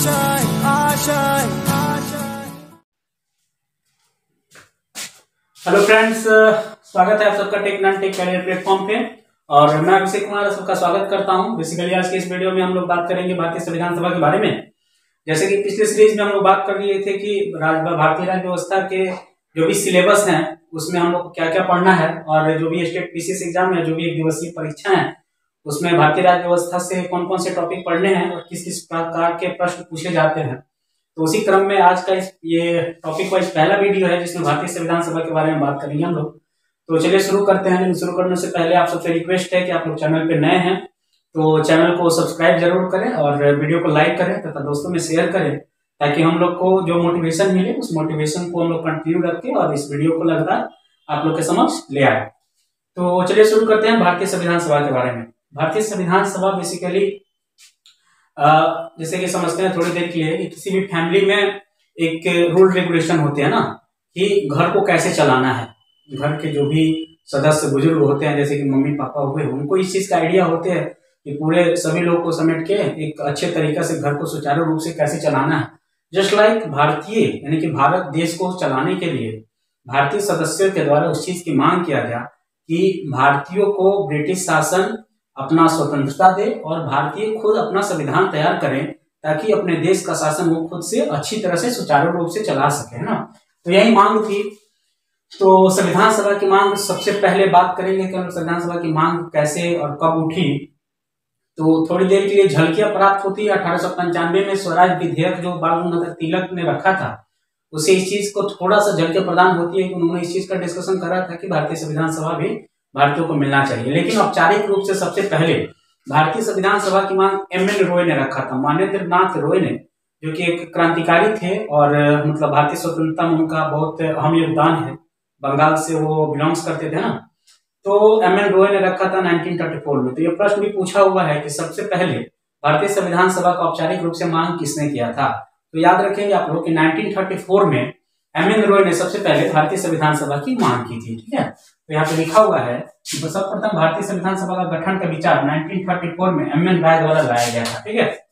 Hello friends, स्वागत है आप सबका tech non tech career platform पे। और मैं अभिषेक कुमार सबका स्वागत करता हूं। बेसिकली आज के इस वीडियो में हम लोग बात करेंगे भारतीय संविधान सभा के बारे में। जैसे कि पिछले सीरीज में हम लोग बात कर लिए थे कि भारतीय राज्य व्यवस्था के जो भी सिलेबस हैं उसमें हम लोग क्या क्या पढ़ना है, और जो भी स्टेट पीसीएस एग्जाम है, जो भी एक दिवसीय परीक्षा है, उसमें भारतीय राज्य व्यवस्था से कौन कौन से टॉपिक पढ़ने हैं और किस किस प्रकार के प्रश्न पूछे जाते हैं। तो उसी क्रम में आज का ये टॉपिक वाइज पहला वीडियो है जिसमें भारतीय संविधान सभा के बारे में बात करेंगे हम लोग। तो चलिए शुरू करते हैं। लेकिन शुरू करने से पहले आप सबसे रिक्वेस्ट है कि आप लोग चैनल पे नए हैं तो चैनल को सब्सक्राइब जरूर करें और वीडियो को लाइक करें तथा दोस्तों में शेयर करें, ताकि हम लोग को जो मोटिवेशन मिले उस मोटिवेशन को हम लोग कंटिन्यू करके और इस वीडियो को लगातार आप लोग के समक्ष ले आए। तो चलिए शुरू करते हैं भारतीय संविधान सभा के बारे में। भारतीय संविधान सभा बेसिकली जैसे कि समझते हैं थोड़ी देर के लिए कि किसी भी फैमिली में एक रूल रेगुलेशन होते हैं ना, कि घर को कैसे चलाना है। घर के जो भी सदस्य बुजुर्ग होते हैं, जैसे कि मम्मी पापा हुए, उनको इस चीज का आइडिया होते हैं कि पूरे सभी लोग को समेट के एक अच्छे तरीके से घर को सुचारू रूप से कैसे चलाना है। जस्ट लाइक भारतीय यानी कि भारत देश को चलाने के लिए भारतीय सदस्यों के द्वारा उस चीज की मांग किया गया कि भारतीयों को ब्रिटिश शासन अपना स्वतंत्रता दे और भारतीय खुद अपना संविधान तैयार करें, ताकि अपने देश का शासन वो खुद से अच्छी तरह से सुचारू रूप से चला सके, है ना। तो यही मांग थी। तो संविधान सभा की मांग सबसे पहले बात करेंगे कि संविधान सभा की मांग कैसे और कब उठी। तो थोड़ी देर के लिए झलकियां प्राप्त होती है। 1895 में स्वराज विधेयक जो बाल गंगाधर तिलक ने रखा था, उसे इस चीज को थोड़ा सा झलकियां प्रदान होती है कि उन्होंने इस चीज का डिस्कशन करा था कि भारतीय संविधान सभा भी भारतीयों को मिलना चाहिए। लेकिन औपचारिक रूप से सबसे पहले भारतीय संविधान सभा की मांग एम.एन. रॉय ने रखा था। मान्येंद्रनाथ रॉय ने, जो कि एक क्रांतिकारी थे और मतलब भारतीय स्वतंत्रता में उनका बहुत अहम योगदान है। बंगाल से वो बिलोंग्स करते थे ना। तो एम.एन. रॉय ने रखा था 1934 में। तो ये प्रश्न भी पूछा हुआ है कि सबसे पहले भारतीय संविधान सभा का औपचारिक रूप से मांग किसने किया था। तो याद रखेंगे आप लोग कि 1934 में एम.एन. रॉय ने सबसे पहले भारतीय संविधान सभा की मांग की थी। ठीक है, तो यहाँ पे लिखा हुआ है कि सर्वप्रथम भारतीय संविधान सभा का गठन का विचार 1934 में एम.एन. रॉय द्वारा लाया गया था। ठीक है,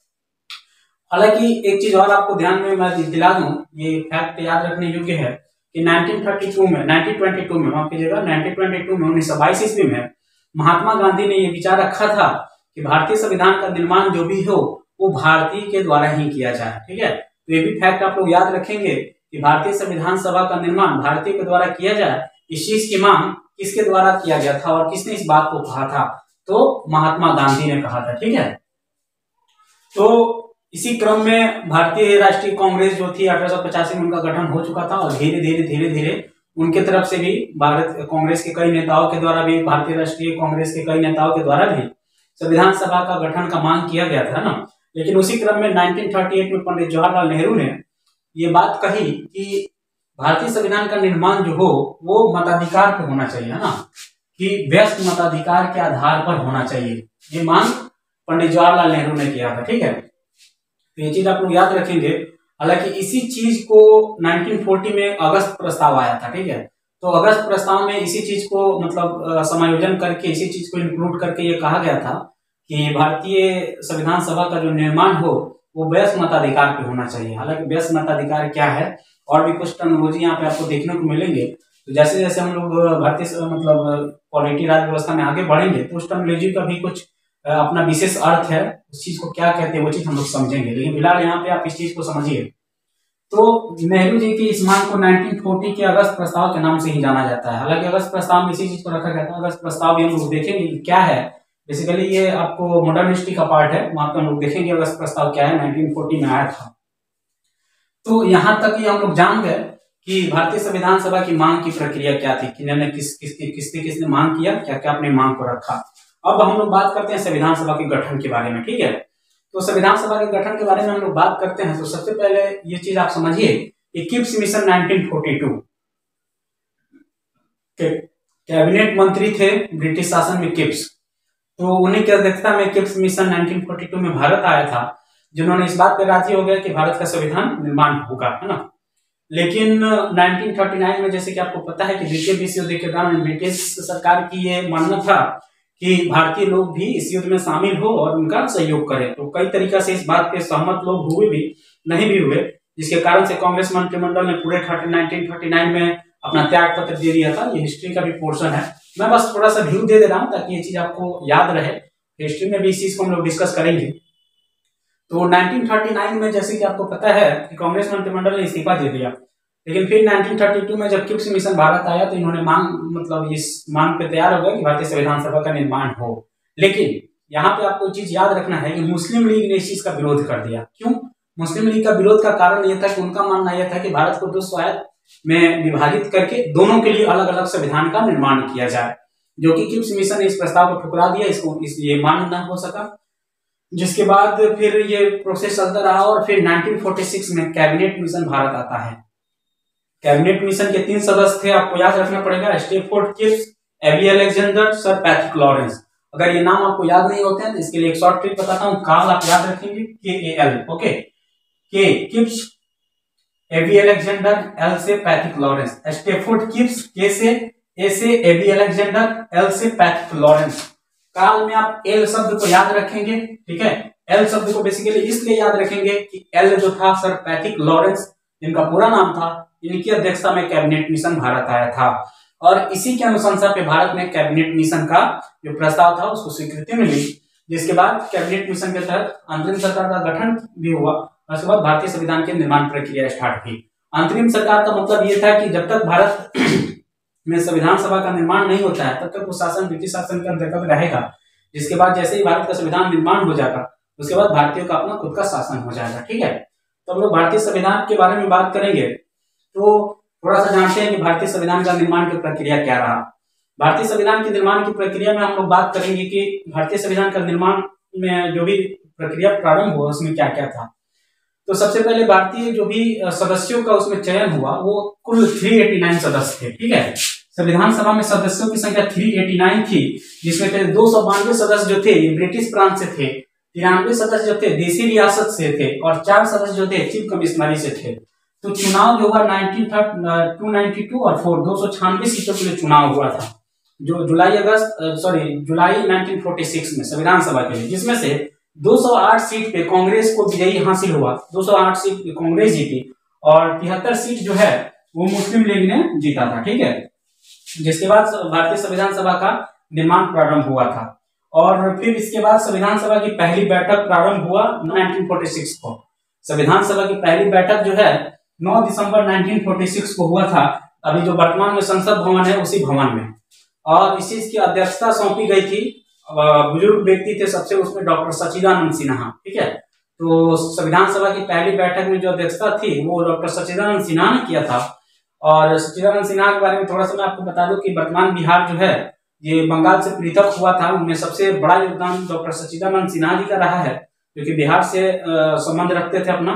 हालांकि एक चीज और आपको ध्यान में मैं दिला दूं, ये फैक्ट याद रखने योग्य है कि 1922 में 1922 ईस्वी में महात्मा गांधी ने ये विचार रखा था कि भारतीय संविधान का निर्माण जो भी हो वो भारतीय के द्वारा ही किया जाए। ठीक है, तो ये भी फैक्ट आप लोग याद रखेंगे कि भारतीय संविधान सभा का निर्माण भारतीय के द्वारा किया जाए। इस चीज की मांग किसके द्वारा किया गया था और किसने इस बात को कहा था? तो महात्मा गांधी ने कहा था। ठीक है, तो इसी क्रम में भारतीय राष्ट्रीय कांग्रेस जो थी 1885 में उनका गठन हो चुका था और धीरे धीरे उनके तरफ से भी भारत कांग्रेस के कई नेताओं के द्वारा भी, भारतीय राष्ट्रीय कांग्रेस के कई नेताओं के द्वारा भी संविधान सभा का गठन का मांग किया गया था ना। लेकिन उसी क्रम में 1938 में पंडित जवाहरलाल नेहरू ने ये बात कही कि भारतीय संविधान का निर्माण जो हो वो मताधिकार पे होना चाहिए, है ना, कि व्यस्त मताधिकार के आधार पर होना चाहिए। ये मांग पंडित जवाहरलाल नेहरू ने किया था। ठीक है, तो ये चीज आप लोग याद रखेंगे। हालांकि इसी चीज को 1940 में अगस्त प्रस्ताव आया था। ठीक है, तो अगस्त प्रस्ताव में इसी चीज को मतलब समायोजन करके, इसी चीज को इंक्लूड करके ये कहा गया था कि भारतीय संविधान सभा का जो निर्माण हो वो व्यस्त मताधिकार पे होना चाहिए। हालांकि व्यस्त मताधिकार क्या है और भी कुछ टर्मिनोलॉजी यहाँ पे आपको देखने को मिलेंगे। तो जैसे जैसे हम लोग भारतीय मतलब पॉलिटी राज्य व्यवस्था में आगे बढ़ेंगे तो उस टर्मिनोलॉजी का भी कुछ अपना विशेष अर्थ है, उस चीज को क्या कहते हैं वो चीज हम लोग समझेंगे। लेकिन फिलहाल यहाँ पे आप इस चीज को समझिए। तो नेहरू जी की इस मांग को 1940 के अगस्त प्रस्ताव के नाम से ही जाना जाता है। हालांकि अगस्त प्रस्ताव में इसी चीज को रखा गया था। अगस्त प्रस्ताव भी हम लोग देखेंगे क्या है। बेसिकली ये आपको मॉडर्न हिस्ट्री का पार्ट है, वहां पे हम लोग देखेंगे अगस्त प्रस्ताव क्या है, 1940 में आया था। तो यहाँ तक ही हम लोग जान गए कि भारतीय संविधान सभा की मांग की प्रक्रिया क्या थी, किसने मांग किया, क्या क्या अपने मांग को रखा। अब हम लोग बात करते हैं संविधान सभा के गठन के बारे में। ठीक है, तो संविधान सभा के गठन के बारे में हम लोग बात करते हैं तो सबसे पहले ये चीज आप समझिए कि किप्स मिशन 1942 के कैबिनेट मंत्री थे ब्रिटिश शासन में किप्स। तो उन्हीं की अध्यक्षता में किप्स मिशन 1942 में भारत आया था, जिन्होंने इस बात पर राजी हो गया कि भारत का संविधान निर्माण होगा, है ना। लेकिन 1939 में जैसे कि आपको पता है कि द्वितीय विश्व युद्ध के दौरान ब्रिटिश सरकार की ये मानना था कि भारतीय लोग भी इस युद्ध में शामिल हो और उनका सहयोग करें। तो कई तरीका से इस बात पे सहमत लोग हुए भी, नहीं भी हुए, जिसके कारण से कांग्रेस मंत्रिमंडल ने पूरे 1939 में अपना त्याग पत्र दे दिया था। ये हिस्ट्री का भी पोर्शन है, मैं बस थोड़ा सा व्यू दे रहा हूँ ताकि ये चीज आपको याद रहे। हिस्ट्री में भी इस चीज को हम लोग डिस्कस करेंगे। तो 1939 में जैसे कि आपको पता है कि कांग्रेस मंत्रिमंडल ने इस्तीफा दे दिया, लेकिन फिर 1932 में जब क्रिप्स मिशन भारत आया तो इन्होंने इस मांग पे तैयार हो गए कि भारतीय संविधान सभा का निर्माण हो। लेकिन यहाँ पे आपको चीज याद रखना है कि मुस्लिम लीग ने इस चीज का विरोध कर दिया। क्यों? मुस्लिम लीग का विरोध का कारण यह था कि उनका मानना यह था कि भारत को 2 स्वायत्त में विभाजित करके दोनों के लिए अलग अलग संविधान का निर्माण किया जाए, जो कि क्रिप्स मिशन ने इस प्रस्ताव को ठुकरा दिया, इसको इसलिए मान्य न हो सका। जिसके बाद फिर ये प्रोसेस चलता रहा और फिर 1946 में कैबिनेट मिशन भारत आता है। कैबिनेट मिशन के 3 सदस्य थे, आपको याद रखना पड़ेगा, Stafford Cripps, A B Alexander, Sir Patrick Lawrence. अगर ये नाम आपको याद नहीं होते हैं तो इसके लिए एक शॉर्ट ट्रिक बताता हूँ, काल आप याद रखेंगे, KAL, okay. K Cripps, A B Alexander, L से Patrick Lawrence, Stafford Cripps, K से, A से एबी अलेक्जेंडर, L से पैट्रिक लॉरेंस। काल में आप L शब्द को याद रखेंगे, ठीक है। L शब्द को बेसिकली इसलिए याद रखेंगे कि L जो था सर पैट्रिक लॉरेंस, जिनका पूरा नाम था, इनकी अध्यक्षता में कैबिनेट मिशन भारत आया था और इसी के अनुशंसा पे भारत में कैबिनेट मिशन का जो प्रस्ताव था उसको स्वीकृति मिली। जिसके बाद कैबिनेट मिशन के तहत अंतरिम सरकार का गठन भी हुआ और उसके बाद भारतीय संविधान की निर्माण प्रक्रिया स्टार्ट हुई। अंतरिम सरकार का मतलब ये था कि जब तक भारत में संविधान सभा का निर्माण नहीं होता है तब तक वो शासन ब्रिटिश शासन के अंतर्गत रहेगा। जिसके बाद जैसे ही भारत का संविधान निर्माण हो जाएगा उसके बाद भारतीयों का अपना खुद का शासन हो जाएगा, ठीक है। तो हम लोग भारतीय संविधान के बारे में बात करेंगे तो थोड़ा सा जानते हैं कि भारतीय संविधान का निर्माण की प्रक्रिया क्या रहा। भारतीय संविधान के निर्माण की प्रक्रिया में हम लोग बात करेंगे कि भारतीय संविधान का निर्माण में जो भी प्रक्रिया प्रारंभ हुआ उसमें क्या क्या था। तो सबसे पहले भारतीय जो भी सदस्यों का उसमें चयन हुआ वो कुल 389 सदस्य थे, ठीक है। संविधान सभा में सदस्यों की संख्या 389 थी, जिसमें से 292 सदस्य जो थे ब्रिटिश प्रांत से थे, 93 सदस्य जो थे देसी रियासत से थे और 4 सदस्य जो थे चीफ कमिश्नरी से थे। तो चुनाव जो हुआ 292 और 296 सीटों के लिए चुनाव हुआ था, जो जुलाई 1946 में संविधान सभा के लिए, जिसमें से 208 सीट पे कांग्रेस को विजयी हासिल हुआ, 208 सीट कांग्रेस जीती और 73 सीट जो है वो मुस्लिम लीग ने जीता था, ठीक है। जिसके बाद भारतीय संविधान सभा का निर्माण प्रारंभ हुआ था और फिर इसके बाद संविधान सभा की पहली बैठक प्रारंभ हुआ 1946 को। संविधान सभा की पहली बैठक जो है 9 दिसंबर 1946 को हुआ था, अभी जो वर्तमान में संसद भवन है उसी भवन में, और इस चीज की अध्यक्षता सौंपी गई थी बुजुर्ग व्यक्ति थे सबसे, उसमें डॉक्टर सच्चिदानंद सिन्हा, ठीक है। तो संविधान सभा की पहली बैठक में जो अध्यक्षता थी वो डॉक्टर सच्चिदानंद सिन्हा ने किया था। और सच्चिदानंद सिन्हा के बारे में थोड़ा सा मैं आपको बता दूं कि वर्तमान बिहार जो है ये बंगाल से पृथक हुआ था, उनमें सबसे बड़ा योगदान डॉक्टर सच्चिदानंद सिन्हा जी का रहा है, जो कि बिहार से संबंध रखते थे अपना।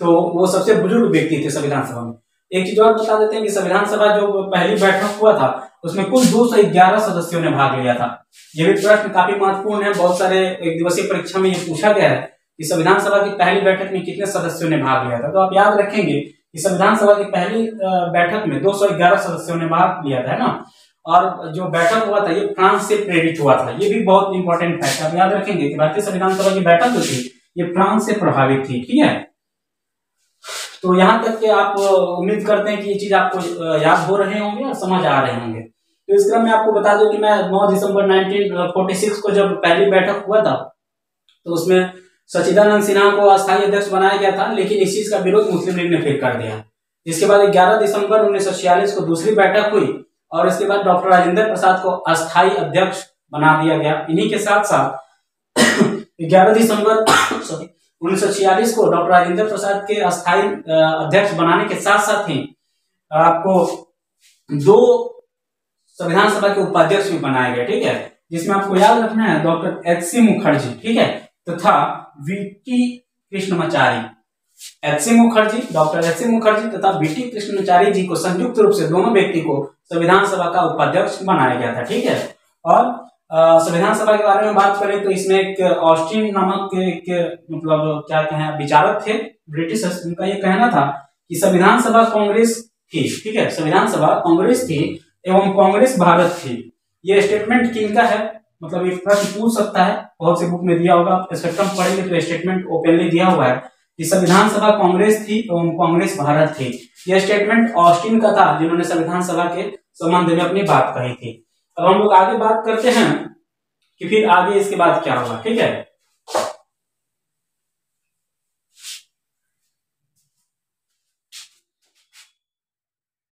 तो वो सबसे बुजुर्ग व्यक्ति थे संविधान सभा में। एक चीज और बता देते हैं कि संविधान सभा जो पहली बैठक हुआ था उसमें कुल 211 सदस्यों ने भाग लिया था। यह भी प्रश्न काफी महत्वपूर्ण है, बहुत सारे एक दिवसीय परीक्षा में ये पूछा गया है कि संविधान सभा की पहली बैठक में कितने सदस्यों ने भाग लिया था। तो आप याद रखेंगे कि संविधान सभा की पहली बैठक में 211 सदस्यों ने भाग लिया था, है ना। और जो बैठक हुआ था ये फ्रांस से प्रेरित हुआ था, ये भी बहुत इंपॉर्टेंट फैक्ट आप याद रखेंगे कि भारतीय संविधान सभा की बैठक जो थी ये फ्रांस से प्रभावित थी, ठीक है। तो यहाँ तक कि आप उम्मीद करते हैं कि ये चीज आपको याद हो रहे होंगे और समझ आ रहे होंगे। तो इस क्रम में आपको बता दूं कि मैं 9 दिसंबर 1946 को जब पहली बैठक हुआ था तो उसमें सच्चिदानंद सिन्हा को अस्थायी अध्यक्ष बनाया गया था, लेकिन इस चीज का विरोध मुस्लिम लीग ने फिर कर दिया। जिसके बाद 11 दिसंबर 1946 को दूसरी बैठक हुई और इसके बाद डॉक्टर राजेंद्र प्रसाद को अस्थायी अध्यक्ष बना दिया गया। इन्हीं के साथ साथ 11 दिसंबर 1946 को डॉक्टर राजेंद्र प्रसाद के अस्थायी अध्यक्ष बनाने के साथ साथ ही आपको 2 संविधान सभा के उपाध्यक्ष भी बनाए गए, ठीक है। जिसमें आपको याद रखना है डॉक्टर HC मुखर्जी, ठीक है, तथा VT Krishnamachari. HC Mukherjee, doctor HC Mukherjee तथा VT कृष्णमाचारी जी को संयुक्त रूप से दोनों व्यक्ति को संविधान सभा का उपाध्यक्ष बनाया गया था, ठीक है। और संविधान सभा के बारे में बात करें तो इसमें एक ऑस्टिन नामक एक मतलब क्या कहें विचारक थे ब्रिटिश, उनका ये कहना था कि संविधान सभा कांग्रेस थी, ठीक है, संविधान सभा कांग्रेस थी एवं कांग्रेस भारत थी। ये स्टेटमेंट किनका है, मतलब एक प्रश्न पूछ सकता है, बहुत से बुक में दिया होगा, इसका टर्म पढ़ेंगे तो स्टेटमेंट ओपनली दिया हुआ है कि संविधान सभा कांग्रेस थी एवं कांग्रेस भारत थी। यह स्टेटमेंट ऑस्टिन का था, जिन्होंने संविधान सभा के संबंध में अपनी बात कही थी। अब हम लोग आगे बात करते हैं कि फिर आगे इसके बाद क्या हुआ। ठीक है,